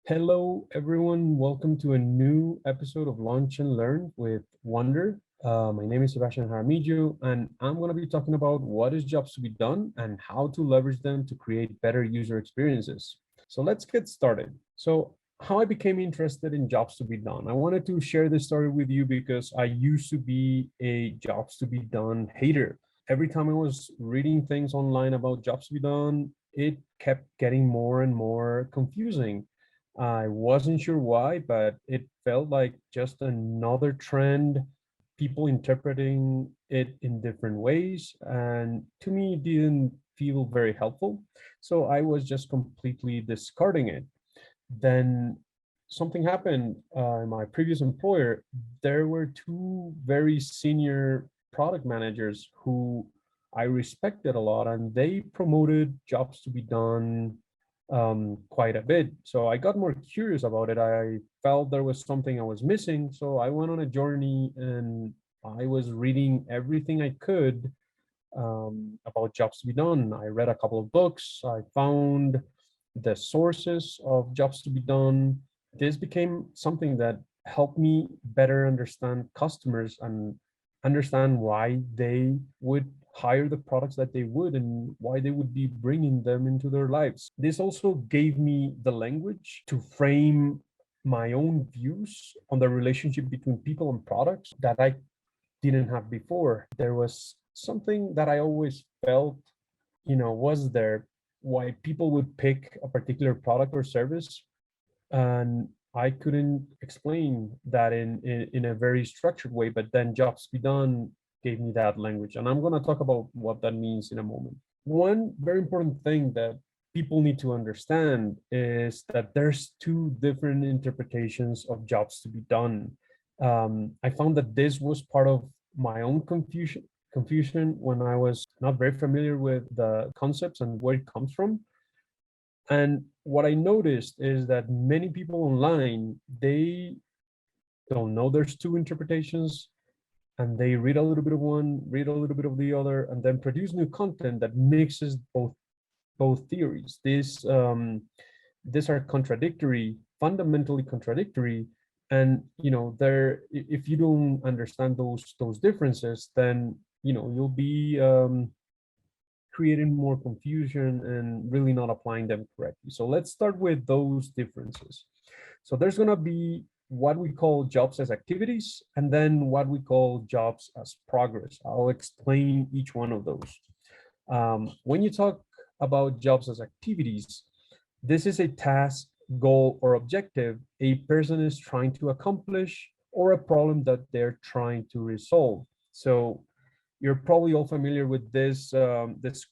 Hello, everyone. Welcome to a new episode of Launch and Learn with WANDR. My name is Sebastián Jamarillo, and I'm going to be talking about what is jobs to be done and how to leverage them to create better user experiences. So let's get started. So how I became interested in jobs to be done. I wanted to share this story with you because I used to be a jobs to be done hater. Every time I was reading things online about jobs to be done, it kept getting more and more confusing. I wasn't sure why, but it felt like just another trend, people interpreting it in different ways. And to me, it didn't feel very helpful. So I was just completely discarding it. Then something happened in my previous employer. There were two very senior product managers who I respected a lot, and they promoted jobs to be done quite a bit. So I got more curious about it. I felt there was something I was missing. So I went on a journey and I was reading everything I could about jobs to be done. I read a couple of books. I found the sources of jobs to be done. This became something that helped me better understand customers and understand why they would hire the products that they would and why they would be bringing them into their lives. This also gave me the language to frame my own views on the relationship between people and products that I didn't have before. There was something that I always felt, was there, why people would pick a particular product or service, and I couldn't explain that in a very structured way. But then Jobs Be Done gave me that language, and I'm going to talk about what that means in a moment. One very important thing that people need to understand is that there's two different interpretations of jobs to be done. I found that this was part of my own confusion when I was not very familiar with the concepts and where it comes from. And what I noticed is that many people online, they don't know there's two interpretations, and they read a little bit of one, read a little bit of the other, and then produce new content that mixes both theories. These are contradictory, fundamentally contradictory. And if you don't understand those differences, then you'll be creating more confusion and really not applying them correctly. So let's start with those differences. So there's going to be what we call jobs as activities, and then what we call jobs as progress. I'll explain each one of those. When you talk about jobs as activities, this is a task, goal, or objective a person is trying to accomplish, or a problem that they're trying to resolve. So you're probably all familiar with this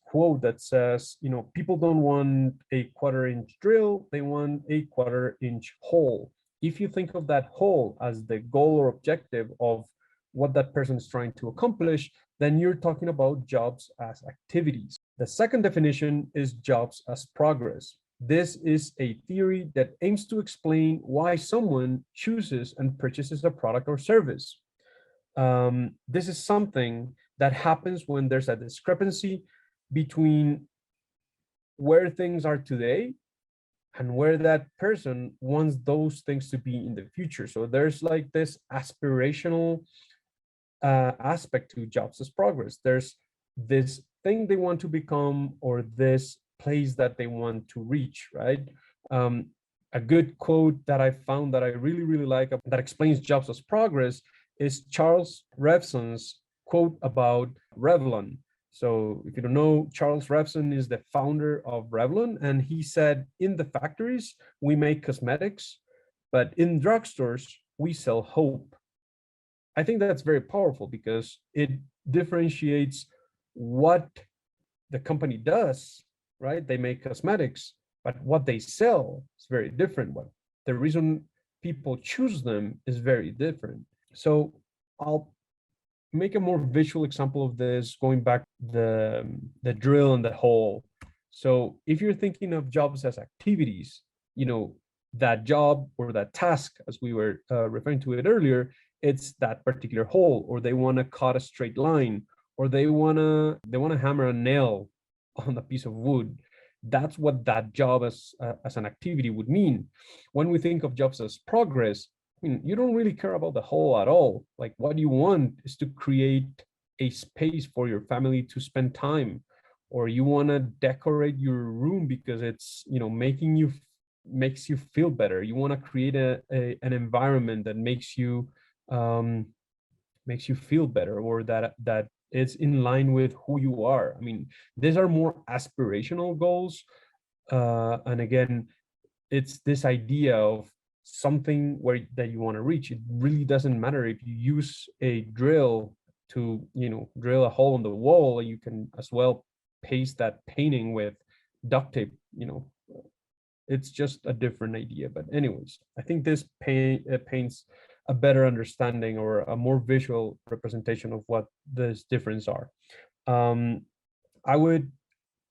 quote that says, people don't want a quarter-inch drill, they want a quarter-inch hole. If you think of that hole as the goal or objective of what that person is trying to accomplish, then you're talking about jobs as activities. The second definition is jobs as progress. This is a theory that aims to explain why someone chooses and purchases a product or service. This is something that happens when there's a discrepancy between where things are today and where that person wants those things to be in the future. So there's like this aspirational aspect to jobs as progress. There's this thing they want to become, or this place that they want to reach, right? A good quote that I found that I really, really like that explains jobs as progress is Charles Revson's quote about Revlon. So if you don't know, Charles Revson is the founder of Revlon, and he said, in the factories, we make cosmetics, but in drugstores, we sell hope. I think that's very powerful because it differentiates what the company does, right? They make cosmetics, but what they sell is very different. What the reason people choose them is very different. So I'll make a more visual example of this, going back the drill and the hole. So if you're thinking of jobs as activities, that job or that task, as we were referring to it earlier, it's that particular hole, or they want to cut a straight line, or they want to hammer a nail on a piece of wood. That's what that job as an activity would mean. When we think of jobs as progress, I mean, you don't really care about the whole at all. Like, what you want is to create a space for your family to spend time, or you want to decorate your room because it's, makes you feel better. You want to create an environment that um, makes you feel better, or that it's in line with who you are. I mean, these are more aspirational goals. And again, it's this idea of something where that you want to reach. It really doesn't matter if you use a drill to, drill a hole in the wall. You can as well paste that painting with duct tape. It's just a different idea. But anyways, I think this paints a better understanding, or a more visual representation of what this difference are. I would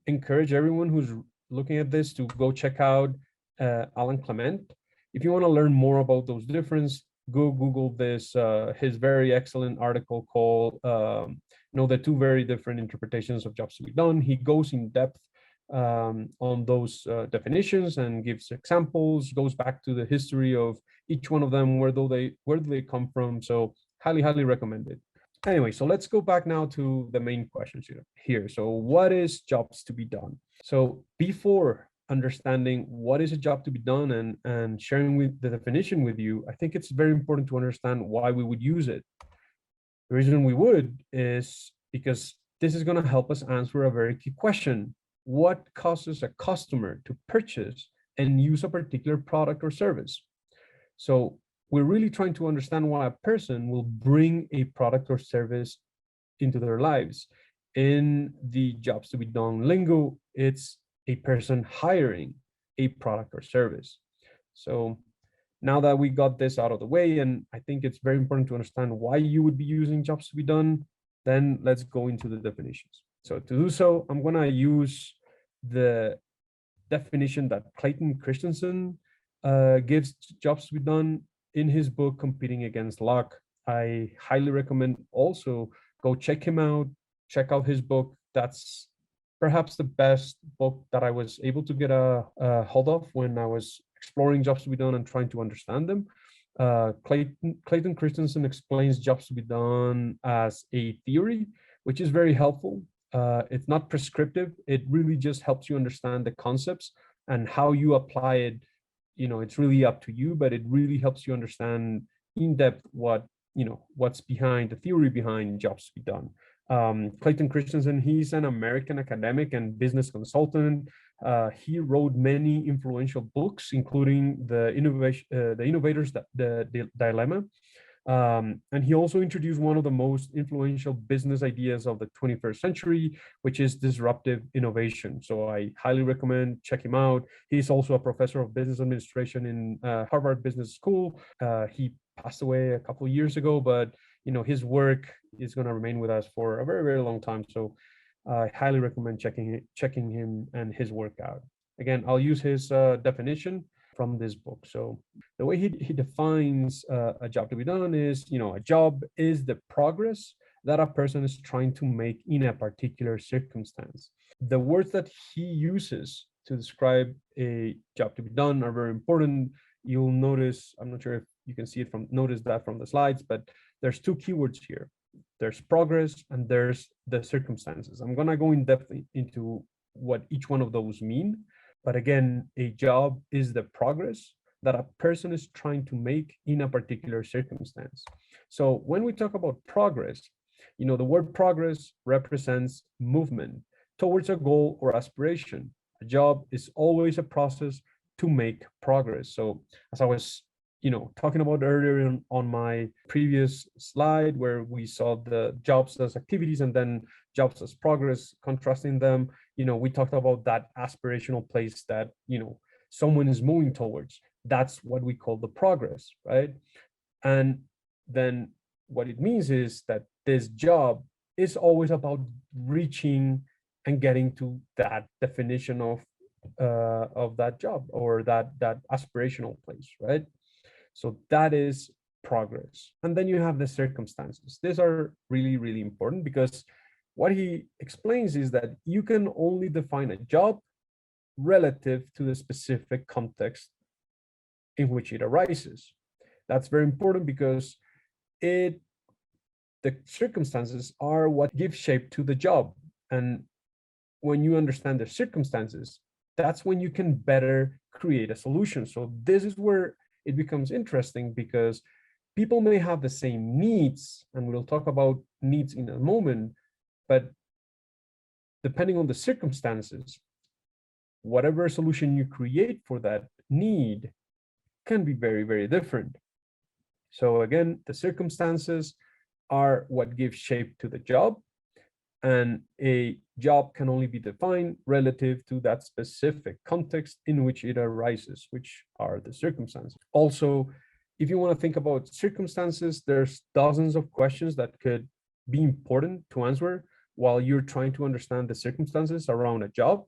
encourage everyone who's looking at this to go check out Alan Clement. If you want to learn more about those differences, go Google this, his very excellent article called, the two very different interpretations of jobs to be done. He goes in depth on those definitions and gives examples, goes back to the history of each one of them, where do they come from. So highly recommend it. Anyway, so let's go back now to the main questions here. So what is jobs to be done? So before understanding what is a job to be done and sharing with the definition with you, I think it's very important to understand why we would use it. The reason we would is because this is going to help us answer a very key question. What causes a customer to purchase and use a particular product or service? So we're really trying to understand why a person will bring a product or service into their lives. In the jobs to be done lingo, it's a person hiring a product or service. So now that we got this out of the way, and I think it's very important to understand why you would be using jobs to be done, then let's go into the definitions. So to do so, I'm going to use the definition that Clayton Christensen gives jobs to be done in his book, Competing Against Luck. I highly recommend also go check out his book. That's perhaps the best book that I was able to get a hold of when I was exploring jobs to be done and trying to understand them. Clayton Christensen explains jobs to be done as a theory, which is very helpful. It's not prescriptive. It really just helps you understand the concepts, and how you apply it. It's really up to you, but it really helps you understand in depth what's behind the theory behind jobs to be done. Clayton Christensen, he's an American academic and business consultant. He wrote many influential books, including the Innovator's Dilemma. And he also introduced one of the most influential business ideas of the 21st century, which is disruptive innovation. So I highly recommend check him out. He's also a professor of business administration in Harvard Business School. He passed away a couple of years ago, but his work is going to remain with us for a very, very long time. So I highly recommend checking him and his work out. Again, I'll use his definition from this book. So the way he defines a job to be done is, a job is the progress that a person is trying to make in a particular circumstance. The words that he uses to describe a job to be done are very important. You'll notice, I'm not sure if you can notice that from the slides, but there's two keywords here. There's progress and there's the circumstances. I'm going to go in depth into what each one of those mean. But again, a job is the progress that a person is trying to make in a particular circumstance. So when we talk about progress, the word progress represents movement towards a goal or aspiration. A job is always a process to make progress. So as I was talking about earlier on my previous slide, where we saw the jobs as activities and then jobs as progress, contrasting them, we talked about that aspirational place that, someone is moving towards. That's what we call the progress, right? And then what it means is that this job is always about reaching and getting to that definition of that job, or that aspirational place, right? So that is progress. And then you have the circumstances. These are really, really important, because what he explains is that you can only define a job relative to the specific context in which it arises. That's very important because the circumstances are what give shape to the job. And when you understand the circumstances, that's when you can better create a solution. So this is where it becomes interesting, because people may have the same needs, and we'll talk about needs in a moment, but depending on the circumstances, whatever solution you create for that need can be very, very different. So again, the circumstances are what give shape to the job, and a job can only be defined relative to that specific context in which it arises, which are the circumstances. Also, if you want to think about circumstances, there's dozens of questions that could be important to answer while you're trying to understand the circumstances around a job.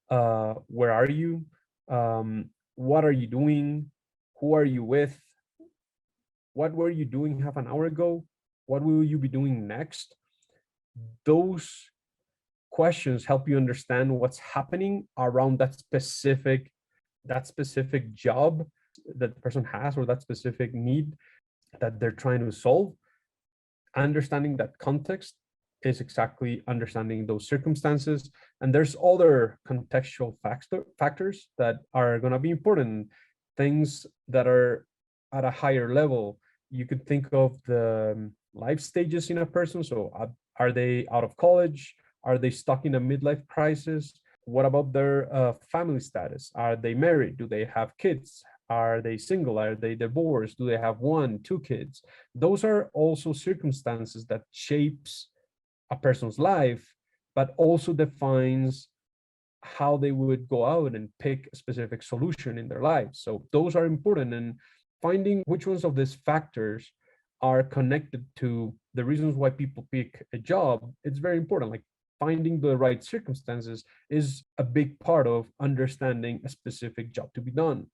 Where are you? What are you doing? Who are you with? What were you doing half an hour ago? What will you be doing next? Those questions help you understand what's happening around that specific job that the person has, or that specific need that they're trying to solve. Understanding that context is exactly understanding those circumstances. And there's other contextual factors that are going to be important, things that are at a higher level. You could think of the life stages in a person. So are they out of college? Are they stuck in a midlife crisis? What about their family status? Are they married? Do they have kids? Are they single? Are they divorced? Do they have 1, 2 kids? Those are also circumstances that shapes a person's life, but also defines how they would go out and pick a specific solution in their lives. So those are important, and finding which ones of these factors are connected to the reasons why people pick a job, it's very important. Like finding the right circumstances is a big part of understanding a specific job to be done.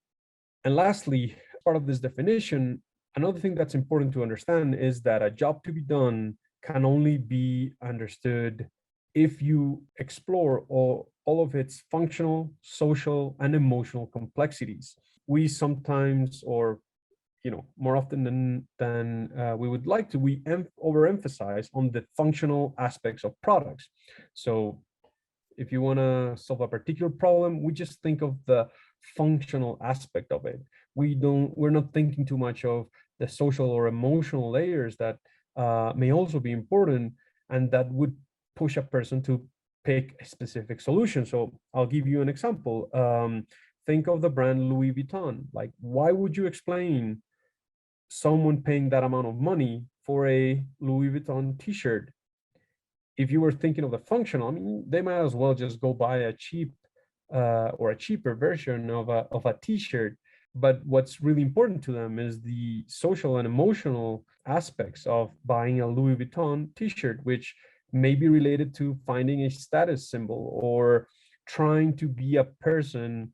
And lastly, part of this definition, another thing that's important to understand is that a job to be done can only be understood if you explore all of its functional, social, and emotional complexities. We sometimes, or more often than we would like to, we overemphasize on the functional aspects of products. So if you want to solve a particular problem, we just think of the functional aspect of it. We're not thinking too much of the social or emotional layers that may also be important, and that would push a person to pick a specific solution. So I'll give you an example. Think of the brand Louis Vuitton. Like, why would you explain someone paying that amount of money for a Louis Vuitton t-shirt? If you were thinking of the functional, I mean, they might as well just go buy a cheap or a cheaper version of a t-shirt. But what's really important to them is the social and emotional aspects of buying a Louis Vuitton t-shirt, which may be related to finding a status symbol or trying to be a person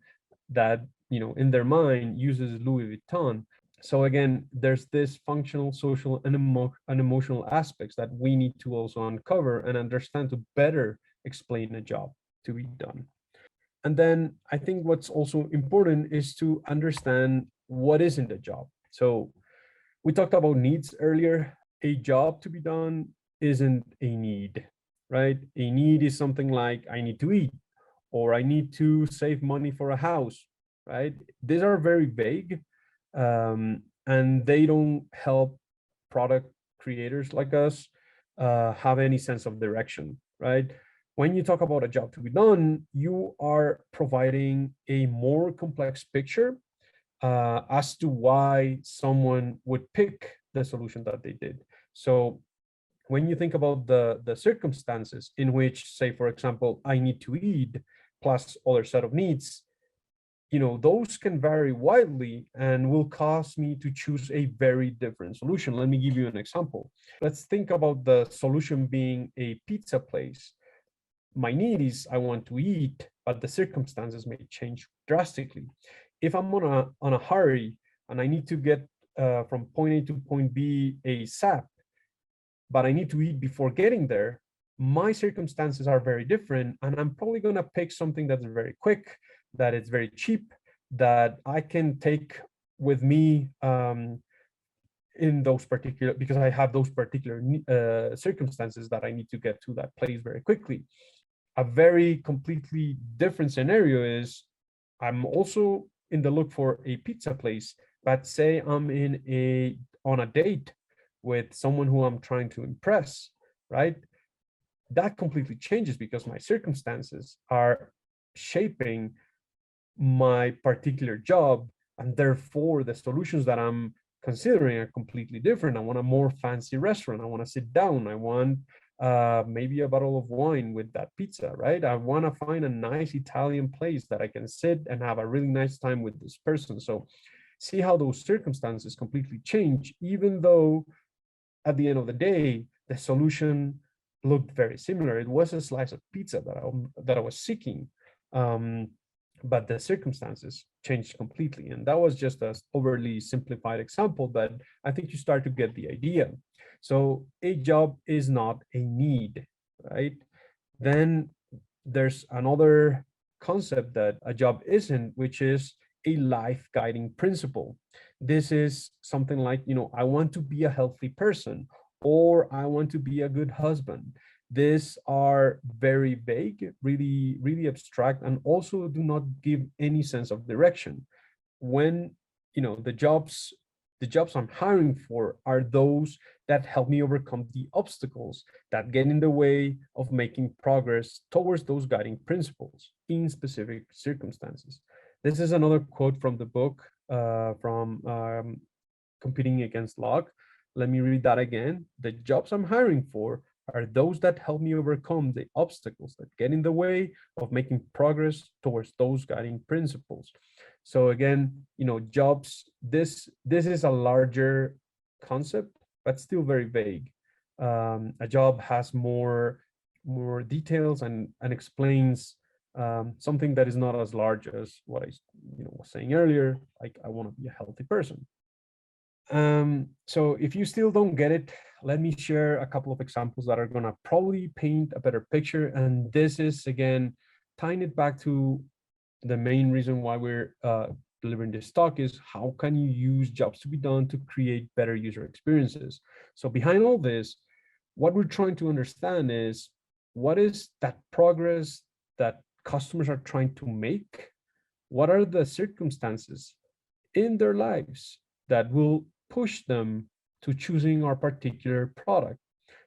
that, in their mind uses Louis Vuitton. So again, there's this functional, social, and emotional aspects that we need to also uncover and understand to better explain a job to be done. And then I think what's also important is to understand what isn't a job. So we talked about needs earlier. A job to be done isn't a need, right? A need is something like I need to eat, or I need to save money for a house, right? These are very vague, and they don't help product creators like us have any sense of direction, right? When you talk about a job to be done, you are providing a more complex picture as to why someone would pick the solution that they did. So when you think about the circumstances in which, say, for example, I need to eat plus other set of needs, those can vary widely and will cause me to choose a very different solution. Let me give you an example. Let's think about the solution being a pizza place. My need is I want to eat, but the circumstances may change drastically. If I'm on a hurry and I need to get from point A to point B ASAP, but I need to eat before getting there, my circumstances are very different, and I'm probably going to pick something that's very quick, that it's very cheap, that I can take with me in those particular, because I have those particular circumstances that I need to get to that place very quickly. A very completely different scenario is I'm also in the look for a pizza place, but say I'm on a date with someone who I'm trying to impress, right? That completely changes because my circumstances are shaping my particular job, and therefore the solutions that I'm considering are completely different. I want a more fancy restaurant. I want to sit down. I want maybe a bottle of wine with that pizza, right? I want to find a nice Italian place that I can sit and have a really nice time with this person. So see how those circumstances completely change, even though at the end of the day, the solution looked very similar. It was a slice of pizza that I was seeking. But the circumstances changed completely. And that was just an overly simplified example, but I think you start to get the idea. So a job is not a need, right? Then there's another concept that a job isn't, which is a life guiding principle. This is something like, I want to be a healthy person, or I want to be a good husband. These are very vague, really, really abstract, and also do not give any sense of direction. When, the jobs I'm hiring for are those that help me overcome the obstacles that get in the way of making progress towards those guiding principles in specific circumstances. This is another quote from the book from Competing Against Luck. Let me read that again. The jobs I'm hiring for are those that help me overcome the obstacles that get in the way of making progress towards those guiding principles. So again, jobs, this is a larger concept, but still very vague. A job has more details and explains something that is not as large as what I was saying earlier, like I want to be a healthy person. So if you still don't get it, let me share a couple of examples that are going to probably paint a better picture. And this is, again, tying it back to the main reason why we're delivering this talk is how can you use jobs to be done to create better user experiences? So behind all this, what we're trying to understand is what is that progress that customers are trying to make? What are the circumstances in their lives that will push them to choosing our particular product?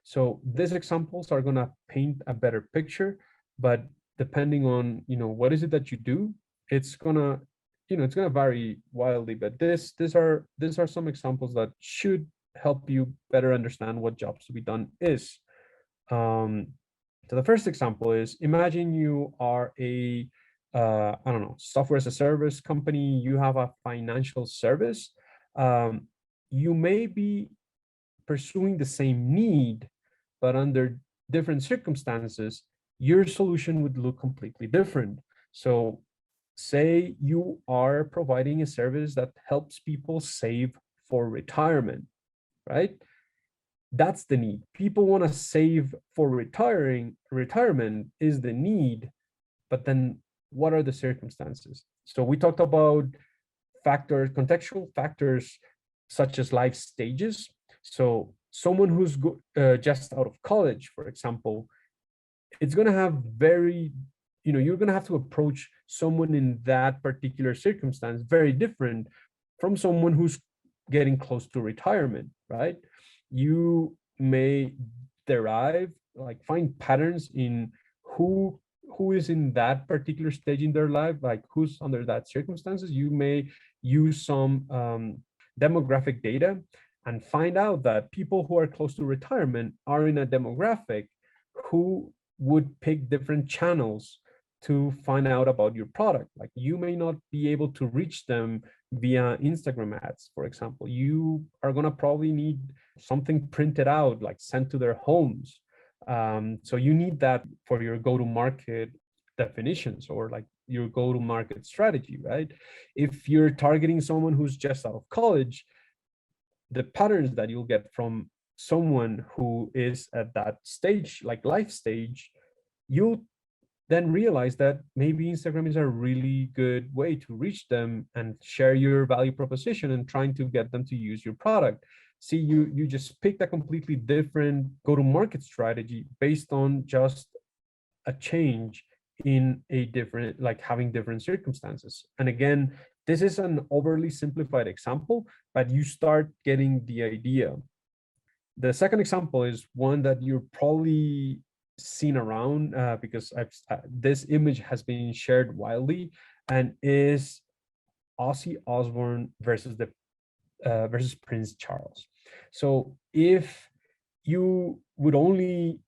So these examples are going to paint a better picture, but depending on what is it that you do, it's gonna vary wildly. But these are some examples that should help you better understand what jobs to be done is. So the first example is, imagine you are a I don't know, software as a service company. You have a financial service. You may be pursuing the same need, but under different circumstances, your solution would look completely different. So say you are providing a service that helps people save for retirement, right? That's the need. People want to save for retirement is the need, but then what are the circumstances? So we talked about contextual factors such as life stages. So someone who's just out of college, for example, it's going to have you're going to have to approach someone in that particular circumstance very different from someone who's getting close to retirement, right? You may find patterns in who is in that particular stage in their life, like who's under that circumstances. You may use some demographic data and find out that people who are close to retirement are in a demographic who would pick different channels to find out about your product. Like you may not be able to reach them via Instagram ads, for example. You are going to probably need something printed out, like sent to their homes. So you need that for your go-to-market definitions or like your go-to-market strategy, right? If you're targeting someone who's just out of college, the patterns that you'll get from someone who is at that stage, like life stage, you'll then realize that maybe Instagram is a really good way to reach them and share your value proposition and trying to get them to use your product. See, you just picked a completely different go-to-market strategy based on just a change in a different, like having different circumstances. And again, this is an overly simplified example, but you start getting the idea. The second example is one that you're probably seen around because this image has been shared widely, and is Ozzy Osbourne versus the versus Prince Charles. So if you would only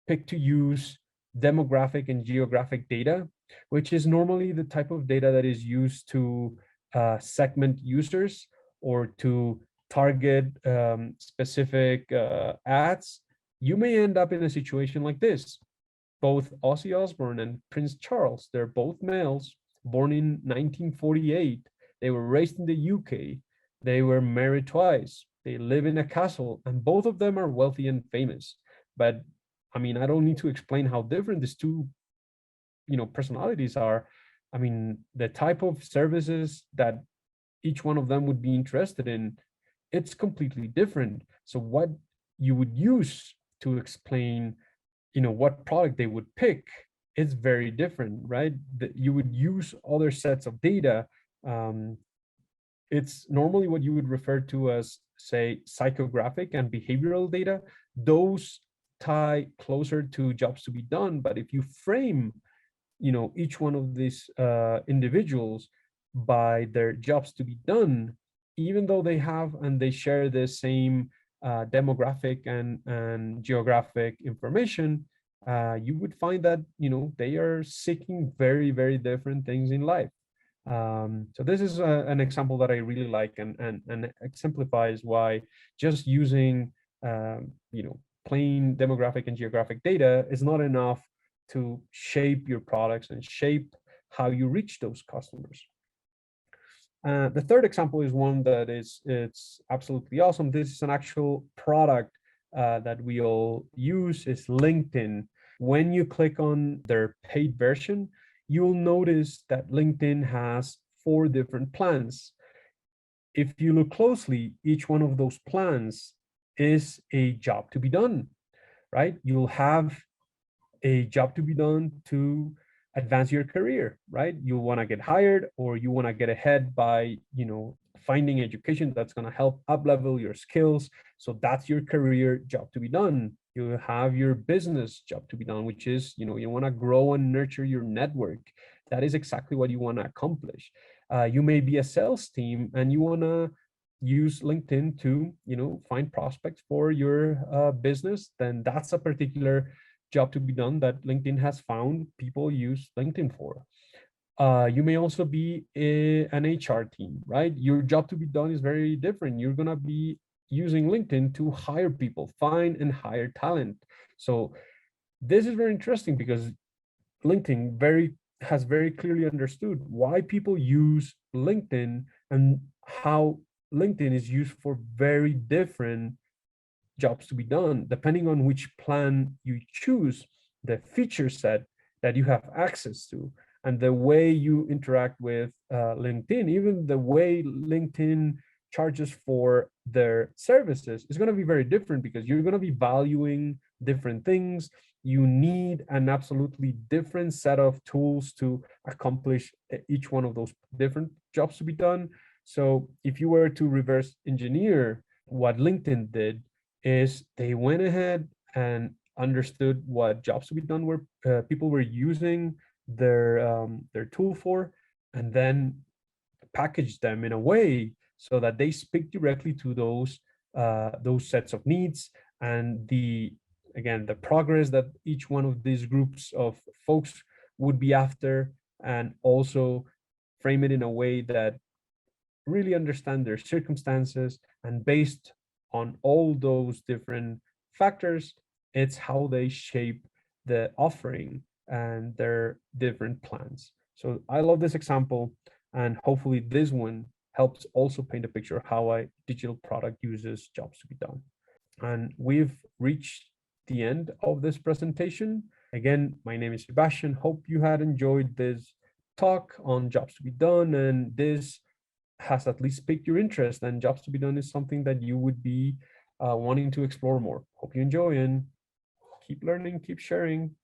pick to use demographic and geographic data, which is normally the type of data that is used to segment users or to target specific ads, you may end up in a situation like this. Both Ozzy Osbourne and Prince Charles, they're both males, born in 1948. They were raised in the UK. They were married twice. They live in a castle, and both of them are wealthy and famous. But I mean, I don't need to explain how different these two, personalities are. I mean, the type of services that each one of them would be interested in, it's completely different. So what you would use to explain, what product they would pick, it's very different, right? That you would use other sets of data. It's normally what you would refer to as, say, psychographic and behavioral data. Those tie closer to jobs to be done. But if you frame, each one of these individuals by their jobs to be done, even though they have and they share the same demographic and geographic information, you would find that, they are seeking very, very different things in life. So this is an example that I really like, and exemplifies why just using, plain demographic and geographic data is not enough to shape your products and shape how you reach those customers. The third example is one that it's absolutely awesome. This is an actual product that we all use, is LinkedIn. When you click on their paid version, you'll notice that LinkedIn has 4 different plans. If you look closely, each one of those plans is a job to be done, right? You'll have a job to be done to advance your career, right? You want to get hired, or you want to get ahead by, finding education that's going to help up level your skills. So that's your career job to be done. You have your business job to be done, which is, you want to grow and nurture your network. That is exactly what you want to accomplish. You may be a sales team and you want to use LinkedIn to, find prospects for your business. Then that's a particular job to be done that LinkedIn has found people use LinkedIn for. You may also be an HR team, right? Your job to be done is very different. You're going to be using LinkedIn to hire people, find and hire talent. So this is very interesting because LinkedIn has very clearly understood why people use LinkedIn and how LinkedIn is used for very different jobs to be done. Depending on which plan you choose, the feature set that you have access to, and the way you interact with LinkedIn, even the way LinkedIn charges for their services is going to be very different, because you're going to be valuing different things. You need an absolutely different set of tools to accomplish each one of those different jobs to be done. So if you were to reverse engineer, what LinkedIn did is they went ahead and understood what jobs to be done were people were using their tool for, and then package them in a way so that they speak directly to those sets of needs, and the progress that each one of these groups of folks would be after, and also frame it in a way that really understand their circumstances, and based on all those different factors, it's how they shape the offering and their different plans. So I love this example, and hopefully this one helps also paint a picture of how a digital product uses jobs to be done. And we've reached the end of this presentation. Again, my name is Sebastian. Hope you had enjoyed this talk on jobs to be done, and this has at least piqued your interest, and jobs to be done is something that you would be wanting to explore more. Hope you enjoy and keep learning, keep sharing.